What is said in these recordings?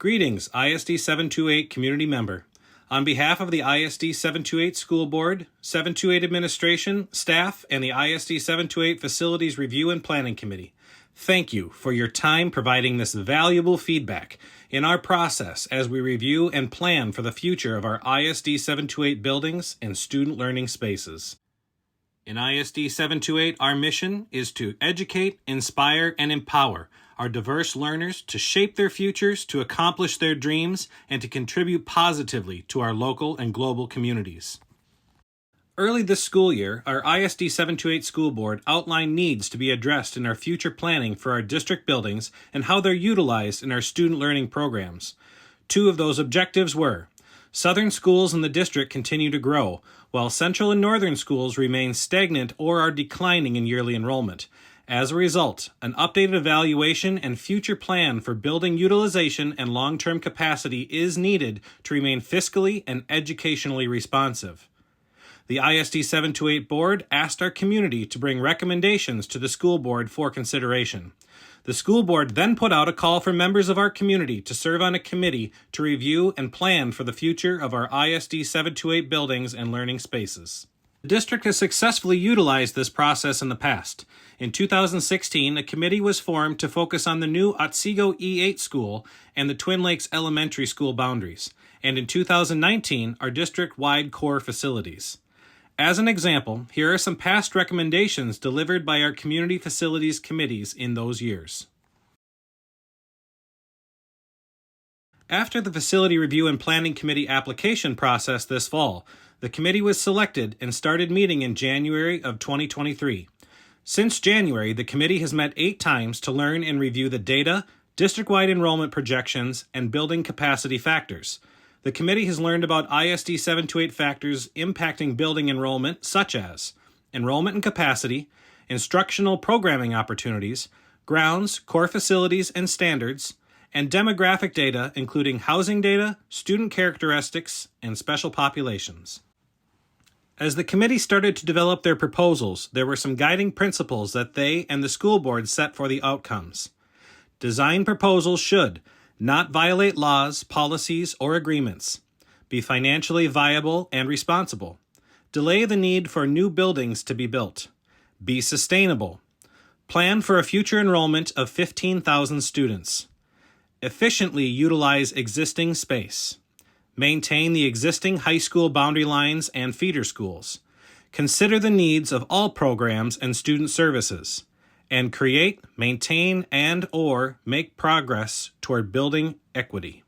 Greetings, ISD 728 community member. On behalf of the ISD 728 School Board, 728 Administration, staff, and the ISD 728 Facilities Review and Planning Committee, thank you for your time providing this valuable feedback in our process as we review and plan for the future of our ISD 728 buildings and student learning spaces. In ISD 728, our mission is to educate, inspire, and empower our diverse learners to shape their futures, to accomplish their dreams, and to contribute positively to our local and global communities. Early this school year, our ISD 728 School Board outlined needs to be addressed in our future planning for our district buildings and how they're utilized in our student learning programs. Two of those objectives were: Southern schools in the district continue to grow, while Central and Northern schools remain stagnant or are declining in yearly enrollment. As a result, an updated evaluation and future plan for building utilization and long-term capacity is needed to remain fiscally and educationally responsive. The ISD 728 Board asked our community to bring recommendations to the school board for consideration. The school board then put out a call for members of our community to serve on a committee to review and plan for the future of our ISD 728 buildings and learning spaces. The district has successfully utilized this process in the past. In 2016, a committee was formed to focus on the new Otsego E8 school and the Twin Lakes Elementary School boundaries, and in 2019, our district-wide core facilities. As an example, here are some past recommendations delivered by our community facilities committees in those years. After the Facility Review and Planning Committee application process this fall, the committee was selected and started meeting in January of 2023. Since January, the committee has met 8 times to learn and review the data, district-wide enrollment projections, and building capacity factors. The committee has learned about ISD 728 factors impacting building enrollment, such as enrollment and capacity, instructional programming opportunities, grounds, core facilities and standards, and demographic data including housing data, student characteristics, and special populations. As the committee started to develop their proposals, there were some guiding principles that they and the school board set for the outcomes. Design proposals should not violate laws, policies, or agreements, be financially viable and responsible, delay the need for new buildings to be built, be sustainable, plan for a future enrollment of 15,000 students, efficiently utilize existing space, maintain the existing high school boundary lines and feeder schools, consider the needs of all programs and student services, and create, maintain, and/or make progress toward building equity.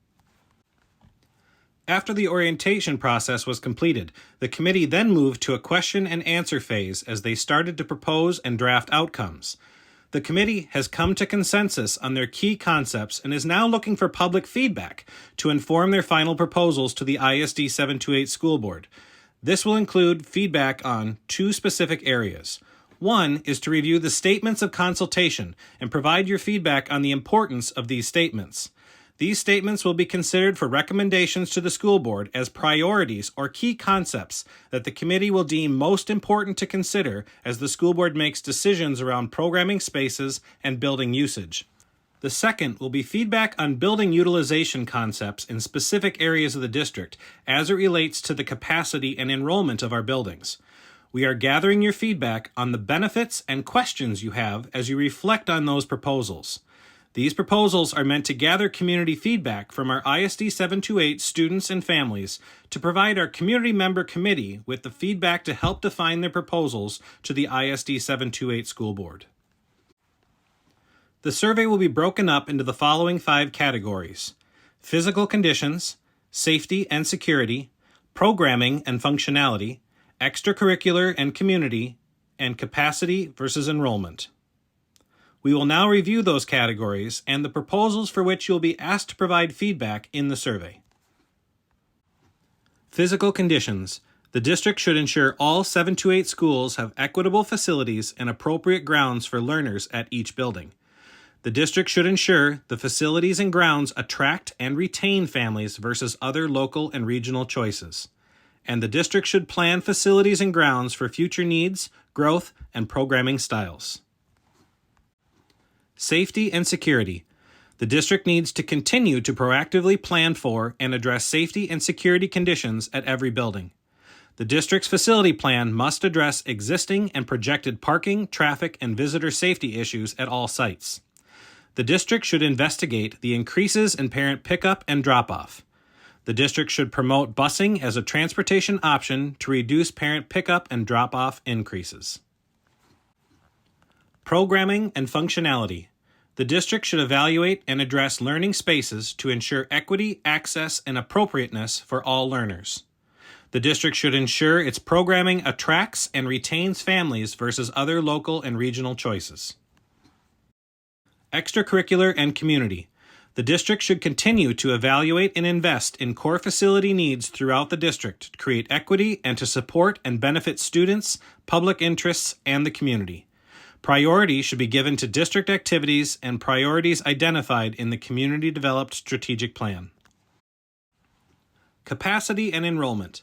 After the orientation process was completed, the committee then moved to a question and answer phase as they started to propose and draft outcomes. The committee has come to consensus on their key concepts and is now looking for public feedback to inform their final proposals to the ISD 728 School Board. This will include feedback on 2 specific areas. One is to review the statements of consultation and provide your feedback on the importance of these statements. These statements will be considered for recommendations to the school board as priorities or key concepts that the committee will deem most important to consider as the school board makes decisions around programming spaces and building usage. The second will be feedback on building utilization concepts in specific areas of the district as it relates to the capacity and enrollment of our buildings. We are gathering your feedback on the benefits and questions you have as you reflect on those proposals. These proposals are meant to gather community feedback from our ISD 728 students and families to provide our community member committee with the feedback to help define their proposals to the ISD 728 School Board. The survey will be broken up into the following 5 categories: physical conditions, safety and security, programming and functionality, extracurricular and community, and capacity versus enrollment. We will now review those categories and the proposals for which you will be asked to provide feedback in the survey. Physical conditions. The district should ensure all 728 schools have equitable facilities and appropriate grounds for learners at each building. The district should ensure the facilities and grounds attract and retain families versus other local and regional choices. And the district should plan facilities and grounds for future needs, growth, and programming styles. Safety and security. The district needs to continue to proactively plan for and address safety and security conditions at every building. The district's facility plan must address existing and projected parking, traffic, and visitor safety issues at all sites. The district should investigate the increases in parent pickup and drop-off. The district should promote busing as a transportation option to reduce parent pickup and drop-off increases. Programming and functionality. The district should evaluate and address learning spaces to ensure equity, access, and appropriateness for all learners. The district should ensure its programming attracts and retains families versus other local and regional choices. Extracurricular and community. The district should continue to evaluate and invest in core facility needs throughout the district to create equity and to support and benefit students, public interests, and the community. Priority should be given to district activities and priorities identified in the community-developed strategic plan. Capacity and enrollment.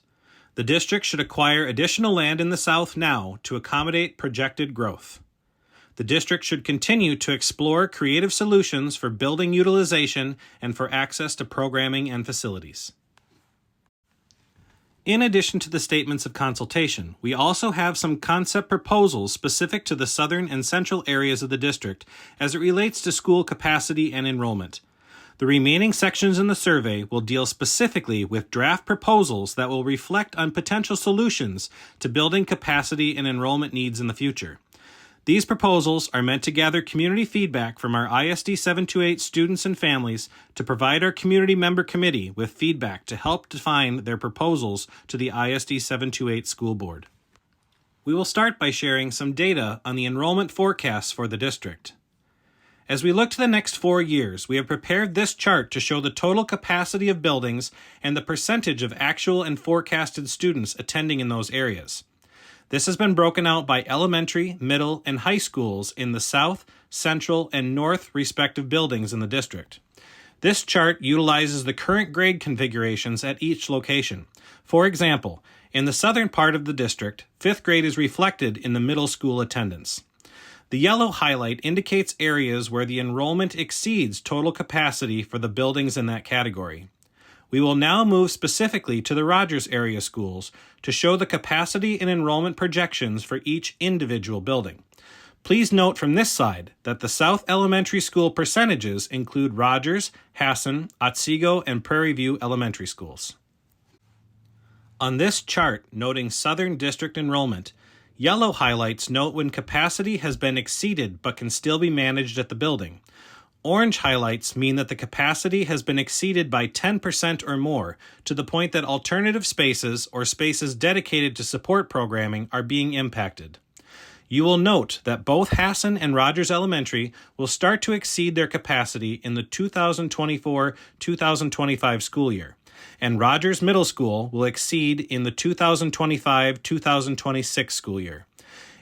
The district should acquire additional land in the South now to accommodate projected growth. The district should continue to explore creative solutions for building utilization and for access to programming and facilities. In addition to the statements of consultation, we also have some concept proposals specific to the southern and central areas of the district as it relates to school capacity and enrollment. The remaining sections in the survey will deal specifically with draft proposals that will reflect on potential solutions to building capacity and enrollment needs in the future. These proposals are meant to gather community feedback from our ISD 728 students and families to provide our community member committee with feedback to help define their proposals to the ISD 728 school board. We will start by sharing some data on the enrollment forecasts for the district. As we look to the next 4 years, we have prepared this chart to show the total capacity of buildings and the percentage of actual and forecasted students attending in those areas. This has been broken out by elementary, middle, and high schools in the south, central, and north respective buildings in the district. This chart utilizes the current grade configurations at each location. For example, in the southern part of the district, 5th grade is reflected in the middle school attendance. The yellow highlight indicates areas where the enrollment exceeds total capacity for the buildings in that category. We will now move specifically to the Rogers area schools to show the capacity and enrollment projections for each individual building. Please note from this side that the South Elementary School percentages include Rogers, Hassan, Otsego, and Prairie View Elementary Schools. On this chart, noting Southern District enrollment, yellow highlights note when capacity has been exceeded but can still be managed at the building. Orange highlights mean that the capacity has been exceeded by 10% or more, to the point that alternative spaces or spaces dedicated to support programming are being impacted. You will note that both Hassan and Rogers Elementary will start to exceed their capacity in the 2024-2025 school year, and Rogers Middle School will exceed in the 2025-2026 school year.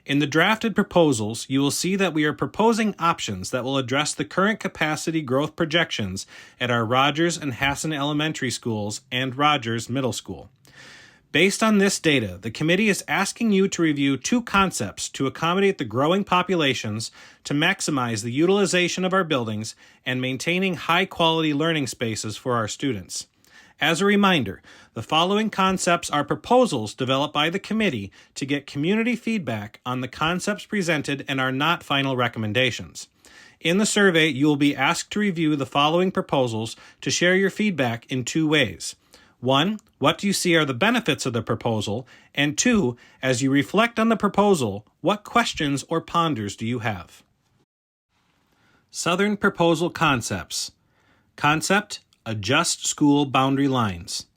In the drafted proposals, you will see that we are proposing options that will address the current capacity growth projections at our Rogers and Hassan Elementary Schools and Rogers Middle School. Based on this data, the committee is asking you to review 2 concepts to accommodate the growing populations, to maximize the utilization of our buildings, and maintaining high-quality learning spaces for our students. As a reminder, the following concepts are proposals developed by the committee to get community feedback on the concepts presented and are not final recommendations. In the survey, you will be asked to review the following proposals to share your feedback in 2 ways. 1, what do you see are the benefits of the proposal? And 2, as you reflect on the proposal, what questions or ponders do you have? Southern Proposal Concepts. Concept: adjust school boundary lines.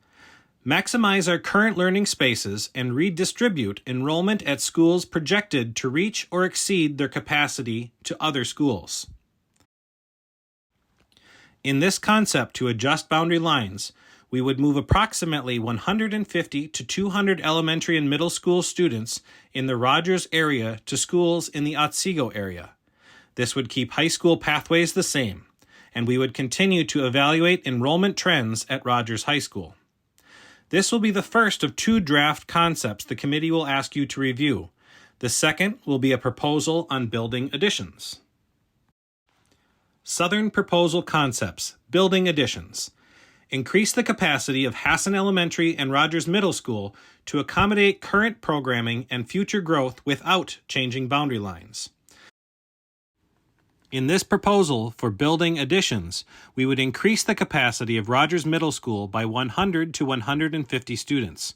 Maximize our current learning spaces and redistribute enrollment at schools projected to reach or exceed their capacity to other schools. In this concept to adjust boundary lines, we would move approximately 150 to 200 elementary and middle school students in the Rogers area to schools in the Otsego area. This would keep high school pathways the same, and we would continue to evaluate enrollment trends at Rogers High School. This will be the first of 2 draft concepts the committee will ask you to review. The second will be a proposal on building additions. Southern Proposal Concepts, Building Additions. Increase the capacity of Hassan Elementary and Rogers Middle School to accommodate current programming and future growth without changing boundary lines. In this proposal for building additions, we would increase the capacity of Rogers Middle School by 100 to 150 students.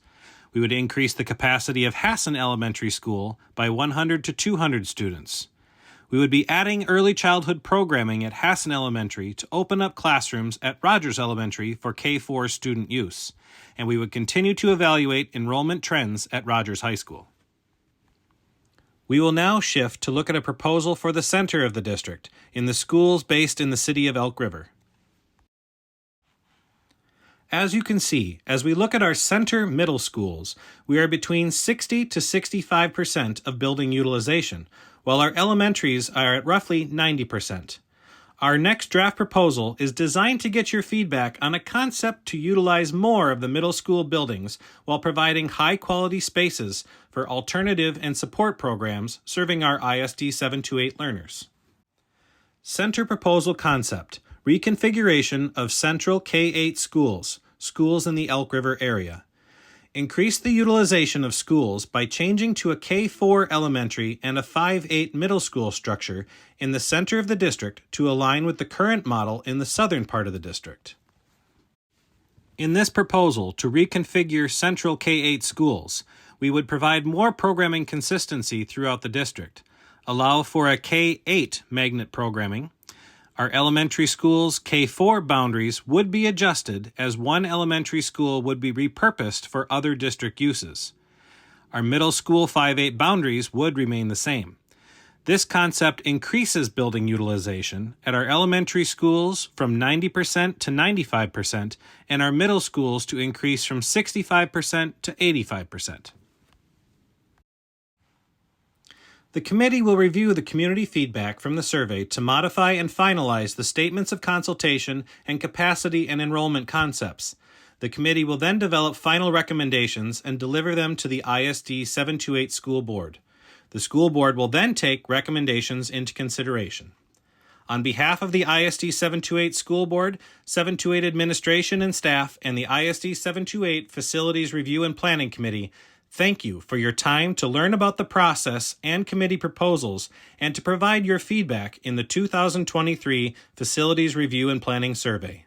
We would increase the capacity of Hassan Elementary School by 100 to 200 students. We would be adding early childhood programming at Hassan Elementary to open up classrooms at Rogers Elementary for K-4 student use, and we would continue to evaluate enrollment trends at Rogers High School. We will now shift to look at a proposal for the center of the district, in the schools based in the city of Elk River. As you can see, as we look at our center middle schools, we are between 60 to 65% of building utilization, while our elementaries are at roughly 90%. Our next draft proposal is designed to get your feedback on a concept to utilize more of the middle school buildings while providing high-quality spaces for alternative and support programs serving our ISD 728 learners. Center Proposal Concept, Reconfiguration of Central K-8 Schools, schools in the Elk River area. Increase the utilization of schools by changing to a K-4 elementary and a 5-8 middle school structure in the center of the district to align with the current model in the southern part of the district. In this proposal to reconfigure central K-8 schools, we would provide more programming consistency throughout the district, allow for a K-8 magnet programming. Our elementary schools' K-4 boundaries would be adjusted as one elementary school would be repurposed for other district uses. Our middle school 5-8 boundaries would remain the same. This concept increases building utilization at our elementary schools from 90% to 95% and our middle schools to increase from 65% to 85%. The committee will review the community feedback from the survey to modify and finalize the statements of consultation and capacity and enrollment concepts. The committee will then develop final recommendations and deliver them to the ISD 728 School Board. The school board will then take recommendations into consideration. On behalf of the ISD 728 School Board, 728 Administration and staff, and the ISD 728 Facilities Review and Planning Committee, thank you for your time to learn about the process and committee proposals and to provide your feedback in the 2023 Facilities Review and Planning Survey.